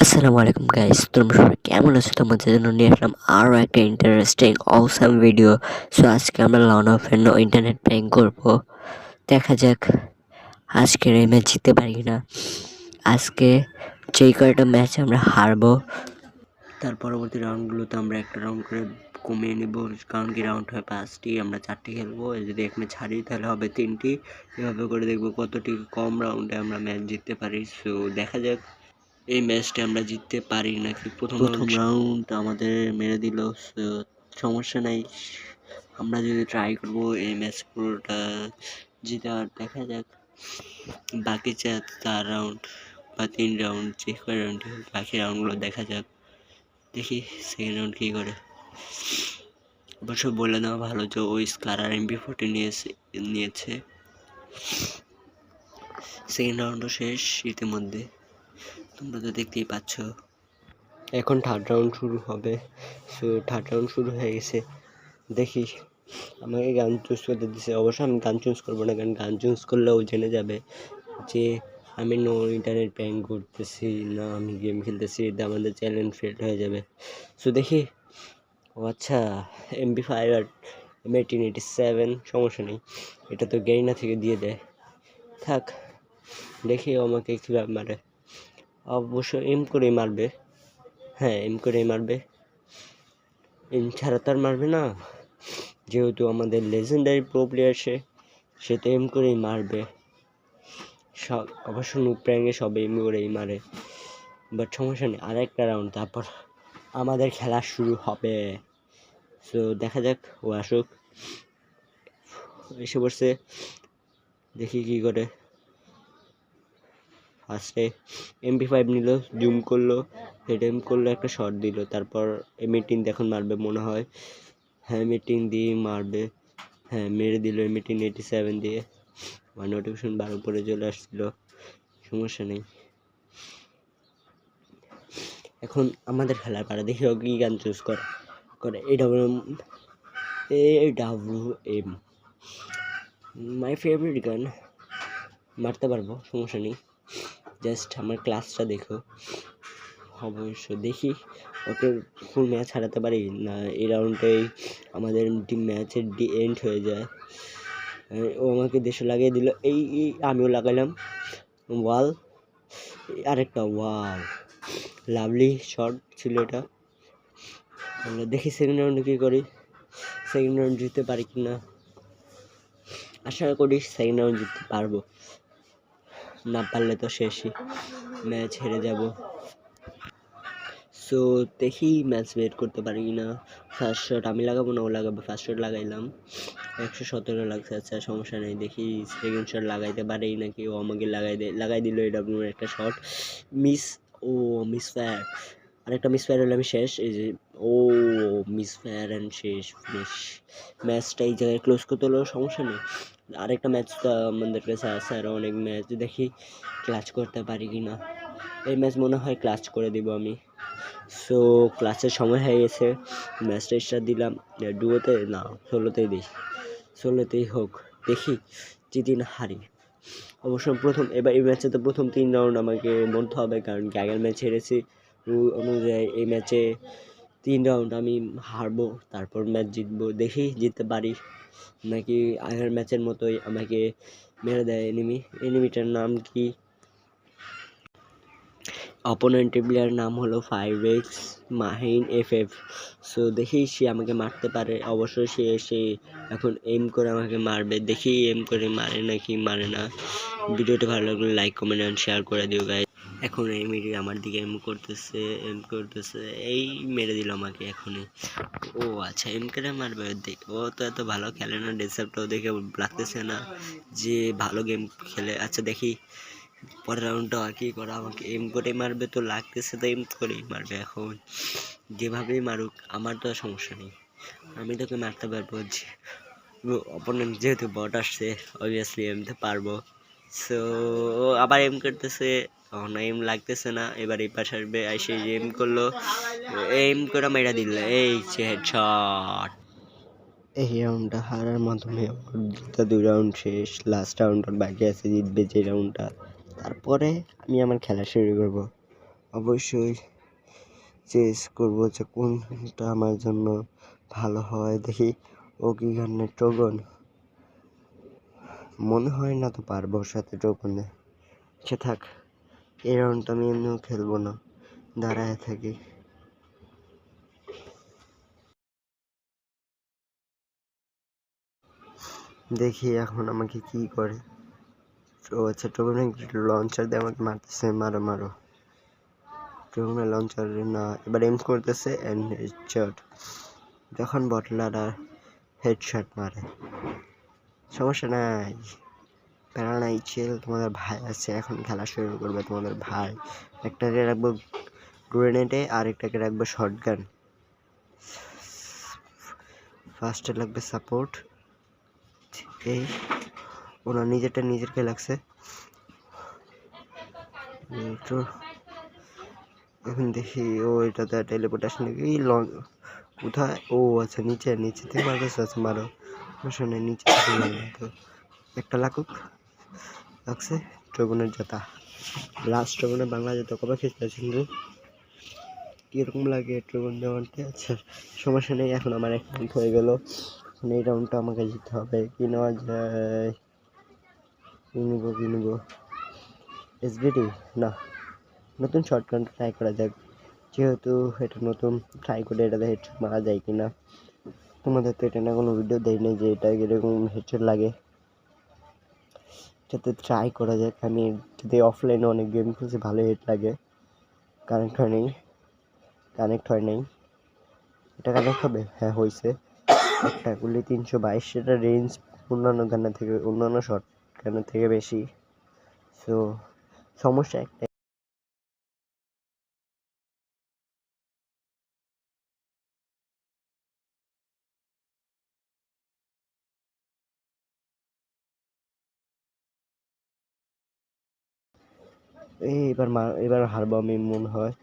আসসালামু আলাইকুম গাইস, তোমরা সবাই কেমন আছো? তোমাদের জন্য নিয়ে আসলাম আরও একটা ইন্টারেস্টিং অসাম ভিডিও। সো আজকে আমরা লন অফ এর ইন্টারনেট প্র্যাঙ্ক করবো। দেখা যাক আজকের এই ম্যাচ জিততে পারি কিনা। আজকে যেই কয়টা ম্যাচ আমরা হারবো তার পরবর্তী রাউন্ডগুলোতে আমরা একটা রাউন্ড করে কমিয়ে নিব, কারণ কি রাউন্ড হয় 5টি, আমরা 4টি খেলবো। যদি এক ম্যাচ হারি তাহলে হবে 3টি। এভাবে করে দেখবো কতটি কম রাউন্ডে আমরা ম্যাচ জিততে পারি। সো দেখা যাক এই ম্যাচটা আমরা জিততে পারি নাকি। প্রথম রাউন্ড আমাদের মেরে দিল, সমস্যা নাই, আমরা যদি ট্রাই করব এই ম্যাচ পুরোটা জিতার। দেখা যাক বাকি 4 রাউন্ড বা 3 রাউন্ড, যে কয় রাউন্ড বাকি রাউন্ডগুলো দেখা যাক। দেখি সেকেন্ড রাউন্ড কী করে। অবশ্য বলে দেওয়া ভালো যে ওই স্কার আর MP40 নিয়েছে। সেকেন্ড রাউন্ডও শেষ ইতিমধ্যে, তোমরা তো দেখতেই পাচ্ছ। এখন থার্ড রাউন্ড শুরু হবে। সো থার্ড রাউন্ড শুরু হয়ে গেছে। দেখি আমাকে গান চুজ করতে দিছে। অবশ্য আমি গান চুজ করবো না, কারণ গান চুজ করলেও জেনে যাবে যে আমি নো ইন্টারনেট প্র্যাঙ্ক করতেছি না, আমি গেম খেলতেছি। এটা আমাদের চ্যালেঞ্জ ফেল হয়ে যাবে। সো দেখি। ও আচ্ছা, MP5 আর M1887, সমস্যা নেই, এটা তো গেরিনা থেকে দিয়ে দেয়। থাক, দেখি আমাকে কীভাবে মারে। অবশ্য এম করেই মারবে। হ্যাঁ, এম করেই মারবে, এম ছাড়া তার মারবে না। যেহেতু আমাদের লেজেন্ডারি প্রো প্লেয়ার, সে তো এম করেই মারবে। সব অবশ্য নুব প্র্যাঙ্কে সব এম করেই মারে, বাট সমস্যা নেই। আর একটা রাউন্ড, তারপর আমাদের খেলা শুরু হবে। সো দেখা যাক, ও আসুক। এসে পড়ছে, দেখি কি করে। ফার্স্টে MP5 নিল, জুম করলো, হেড এম করলো, একটা শট দিল। তারপর M18 এখন মারবে মনে হয়। হ্যাঁ, M18 দিয়ে মারবে। হ্যাঁ, মেরে দিল M1887 দিয়ে। আমার নোটিফিকেশন বার উপরে চলে আসছিল, সমস্যা নেই। এখন আমাদের খেলার পারে, দেখি ও কি গান চুজ করে। AWM মাই ফেভারিট গান, মারতে পারবো, সমস্যা নেই। জাস্ট আমার ক্লাসটা দেখো। অবশ্য দেখি ওকে ফুল ম্যাচ হারাতে পারি না। এই রাউন্ডেই আমাদের টিম ম্যাচের এন্ড হয়ে যায়। ও আমাকে দেশে লাগিয়ে দিল, এই আমিও লাগাইলাম ওয়াল, আরেকটা ওয়াল। লাভলি শট ছিল এটা। আমরা দেখি সেকেন্ড রাউন্ডে কী করি, সেকেন্ড রাউন্ড জিততে পারি কি না। আশা করি সেকেন্ড রাউন্ড জিততে পারবো, না পারলে তো শেষই, ম্যাচ হেরে যাব। সো দেখি ম্যাচ বের করতে পারি কি না। ফার্স্ট শট আমি লাগাবো না ও লাগাবো। ফার্স্ট শট লাগাইলাম, 117 লাগছে। আচ্ছা, সমস্যা নেই। দেখি সেকেন্ড শট লাগাইতে পারি নাকি। ও আমাকে লাগাই দিল AW একটা শট, মিস। ও মিস ফায়ার, আরেকটা মিস ফায়ার হলে আমি শেষ। এই যে, ও মিস ফায়ার অ্যান্ড শেষ, ফিনিশ। ম্যাচটা এই জায়গায় ক্লোজ করতে হলেও সমস্যা নেই। আরেকটা ম্যাচ তো আমাদের কাছে আছে, আরও অনেক ম্যাচ। দেখি ক্লাচ করতে পারি কি না। এই ম্যাচ মনে হয় ক্লাচ করে দিব আমি। সো ক্লাসের সময় হয়ে গেছে, ম্যাচটা স্টার্ট দিলাম। ডুয়োতে না, 16তেই দিই, 16তেই হোক। দেখি জিতি না হারি। অবশ্য এবার এই ম্যাচে তো প্রথম 3 রাউন্ড আমাকে মরতে হবে, কারণ কি আগের ম্যাচ হেরেছি। রুল অনুযায়ী এই ম্যাচে 3 রাউন্ড আমি হারবো, তারপর ম্যাচ জিতবো। দেখি জিততে পারি নাকি আগের ম্যাচের মতোই আমাকে মেরে দেয় এনিমিটার নাম কি, অপোনেন্ট প্লেয়ার নাম হলো 5x মাহিন FF। সো দেখি সে আমাকে মারতে পারে। অবশ্যই সে এখন এম করে আমাকে মারবে। দেখি এম করে মারে নাকি মারে না। ভিডিওটা ভালো লাগলে লাইক, কমেন্ট অ্যান্ড শেয়ার করে দিও গাইস। এখন এমিটি আমার দিকে এম করতেছে, এই মেরে দিল আমাকে এখনই। ও আচ্ছা, এম করে মারবে। ও তো এত ভালো খেলে না, ডেসাপটাও দেখে লাগতেছে না যে ভালো গেম খেলে। আচ্ছা দেখি পরের রাউন্ডটা আর কি করা, আমাকে এম করে মারবে তো লাগতেছে, তো এম করেই মারবে। এখন যেভাবেই মারুক আমার তো সমস্যা নেই, আমি তোকে মারতে পারবো। অপোনেন্ট যেহেতু বট আসছে, অবভিয়াসলি এমতে পারবো। সো আবার এম করতেছে, তখন এম লাগতেছে না। এবার এই পাশে আসবে, এসে এম করলো, এম করে মেরা দিল, এই হেডশট। এই রাউন্ডটা হারার মাধ্যমে জিতা 2 রাউন্ড শেষ। লাস্ট রাউন্ড বাকি আছে, জিতবে যে রাউন্ডটা, তারপরে আমি আমার খেলা শুরু করব। অবশ্যই চেস করবো যে কোনটা আমার জন্য ভালো হয়। দেখি ও কি গানে ট্রোগন, মনে হয় না তো পারবো ওর সাথে ট্রোগনে। সে থাক, এই রাউন্ডটা আমি এমনিও খেলবো না, দাঁড়ায় থাকি। দেখি এখন আমাকে কি করে। ও আচ্ছা, ট্রোগনে লঞ্চার দিয়ে আমাকে মারতেছে, মারো মারো। ট্রোগনে লঞ্চার না, এবার এম করতেছে এন্ড হেডশট। যখন বটলার আর হেডশট মারে সমস্যা নাই, প্যারা নাই, চিল। তোমাদের ভাই আছে, এখন খেলা শুরু করবে তোমাদের ভাই। একটাকে রাখবো গ্রেনেডে, আরেকটাকে রাখবো শটগান। ফার্স্টে লাগবে সাপোর্ট। এই ওনার নিজেরটা নিজেরকে লাগছে। তো এখন দেখি ও এটাতে টেলিপোর্টেশন এই কোথায়, ও আচ্ছা নিচে, নিচে থেকে মারতেছে। আচ্ছা মারো, শোনে নিচে থেকে মারো। তো একটা লাগুক, লাগছে। ট্রোগনের জোতা, লাস্ট ট্রোগনের বাংলা জোতা কবে খেলতেছি কিন্তু কিরকম লাগে ট্রোগন দেওয়ানতে। আচ্ছা সমস্যা নেই, এখন আমার এক রাউন্ড হয়ে গেল। এখন এই রাউন্ডটা আমাকে জিততে হবে। কি নেওয়া যায়, কি নিবো এসবিডি না, নতুন শর্টগানটা ট্রাই করা যাক, যেহেতু এটা নতুন। ট্রাই করে এটাতে হেডশট মারা যায় কিনা। তোমাদের তো এটা না কোনো ভিডিও দেয় নেই যে এটা এরকম হেডশট লাগে, এটাতে ট্রাই করা যাক। আমি যদি অফলাইনে অনেক গেম খেলছি, ভালো হেড লাগে। কানেক্ট হয় নাই, এটা কানেক্ট হবে, হ্যাঁ হয়েছে। একটা গুলি 322, সেটা রেঞ্জ অন্যান্য গানের থেকে, অন্যান্য শর্ট গানের থেকে বেশি। সো সমস্যা একটা, এবার হারবো আমি মনে হয়।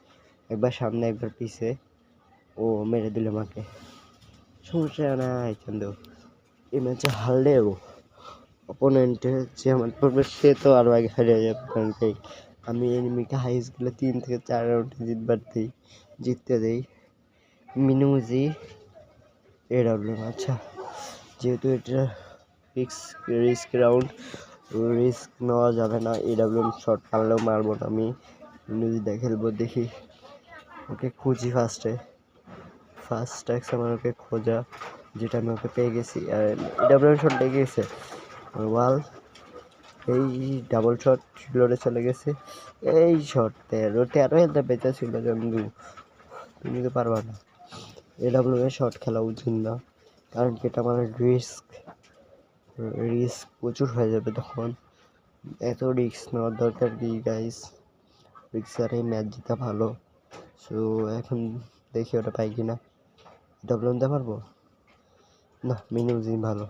একবার সামনে একবার পিছে, ও মেরে দিল আমাকে। সমস্যা নাই চান্দু, এই ম্যাচে হারলেও অপোনেন্টের যে আমার পড়বে সে তো আরও আগে হারিয়ে যাবে। কারণ কি আমি এনিমিকে হাই স্কুলে 3 থেকে 4 রাউন্ডে জিততে দেই। মিনুজি এডাব্লিউ, আচ্ছা যেহেতু এটা রিস্ক রাউন্ড, রিস্ক নেওয়া যাবে না। এডাব্লিউ শট পারলেও মারবো না আমি, মিনুজি দিয়ে খেলবো। দেখি ওকে খুঁজি, ফার্স্ট ট্যাক্স আমার ওকে খোঁজা, যেটা আমি ওকে পেয়ে গেছি। আর এডাব্লিউ শট লেগে গেছে ওয়াল, এই ডাবল শট লড়ে চলে গেছে। এই শট 13 হেলতে বেঁচে ছিল জন্দু, তুমি তো পারবা না। এডাব্লিউ এ শট খেলা উচিত না, কারণ কি এটা আমার রিস্ক প্রচুর হয়ে যাবে তখন। এত রিস্ক নেওয়ার দরকার কি গাইস, রিস্ক আর এই ম্যাচ জিতা ভালো। সো এখন দেখি ওটা পাই কিনা। ডাবল নিতে পারবো না, মিনিউজি ভালো,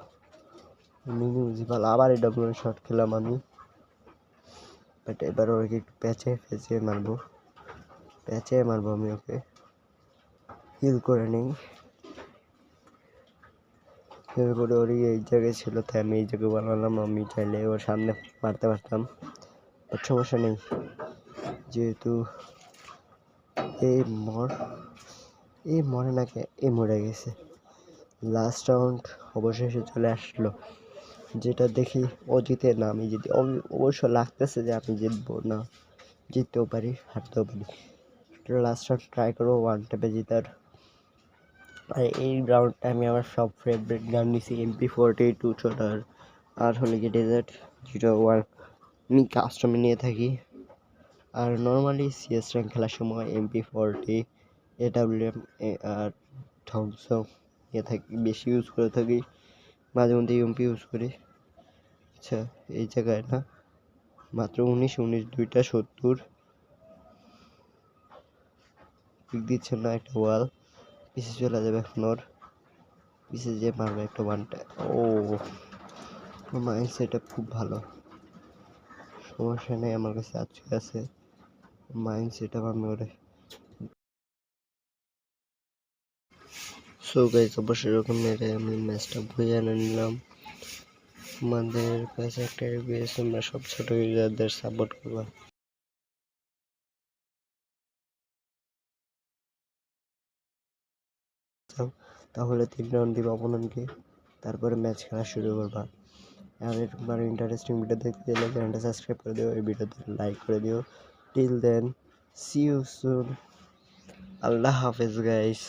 আবার এই ডাবল শট খেলাম আমি। বাট এবার ওকে একটু প্যাচে মারবো আমি ওকে। হিল করে নেই, হিল করে ওরই এই জায়গায় ছিল, তাই আমি এই জায়গায় বানালাম। আমি চাইলে ওর সামনে মারতে পারতাম, বাট সমস্যা নেই, যেহেতু মরে নাকি মরে গেছে। লাস্ট রাউন্ড অবশেষে চলে আসলো, যেটা দেখি ও জিতে না আমি জিতি। অবশ্য লাগতেছে যে আমি জিতবো না, জিততেও পারি হারতেও পারি। লাস্ট রাউন্ড ট্রাই করবো ওয়ান ট্যাপে জিতার। আর এই রাউন্ডটা আমি আমার সব ফেভারিট গান নিছি, MP42 ছোটার, আর হলে কি ডেজার্ট 01 আমি কাস্টমে নিয়ে থাকি। আর নর্মালি CS র্যাঙ্ক খেলার সময় MP40 AWM আর থমসন নিয়ে থাকি, বেশি ইউজ করে থাকি। মাঝে মধ্যে ইউএমপি ইউজ করি। আচ্ছা এই জায়গায় না, মাত্র 19 দুইটা 70 পিক দিচ্ছে না। একটা ওয়াল পিছে চলে যাবে, এখন ওর পিছে যে মারবে একটা ওয়ানটা। ও মাইন্ড সেট খুব ভালো, সমস্যা নেই, আমার কাছে আছে মাইন্ড সেট আমি ওরে। সো গাইস অবশ্যই এরকম মেরে আমি ম্যাচটা বয়ে এনে নিলাম। আমাদের কাছে একটা রিকোয়েস্ট, আমরা সব ছোট ইউজারদের সাপোর্ট করবা। যাও, তাহলে 3 রাউন্ড দিবা অপোনেন্টকে, তারপরে ম্যাচ খেলা শুরু করবা। আর এরকম ইন্টারেস্টিং ভিডিও দেখতে গেলে চ্যানেলটা সাবস্ক্রাইব করে দিও, এই ভিডিওতে লাইক করে দিও। Till then, see you soon, আল্লাহ হাফেজ গাইস।